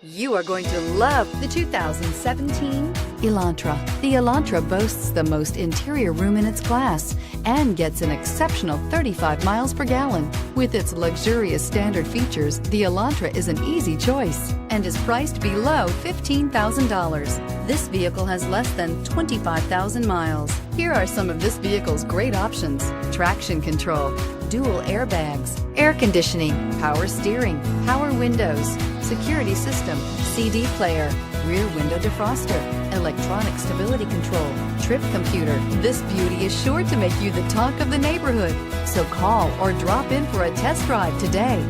You are going to love the 2017 Elantra. The Elantra boasts the most interior room in its class and gets an exceptional 35 miles per gallon. With its luxurious standard features, the Elantra is an easy choice and is priced below $15,000. This vehicle has less than 25,000 miles. Here are some of this vehicle's great options: traction control, dual airbags, air conditioning, power steering, power windows, security system, CD player, rear window defroster, electronic stability control, trip computer. This beauty is sure to make you the talk of the neighborhood. So call or drop in for a test drive today.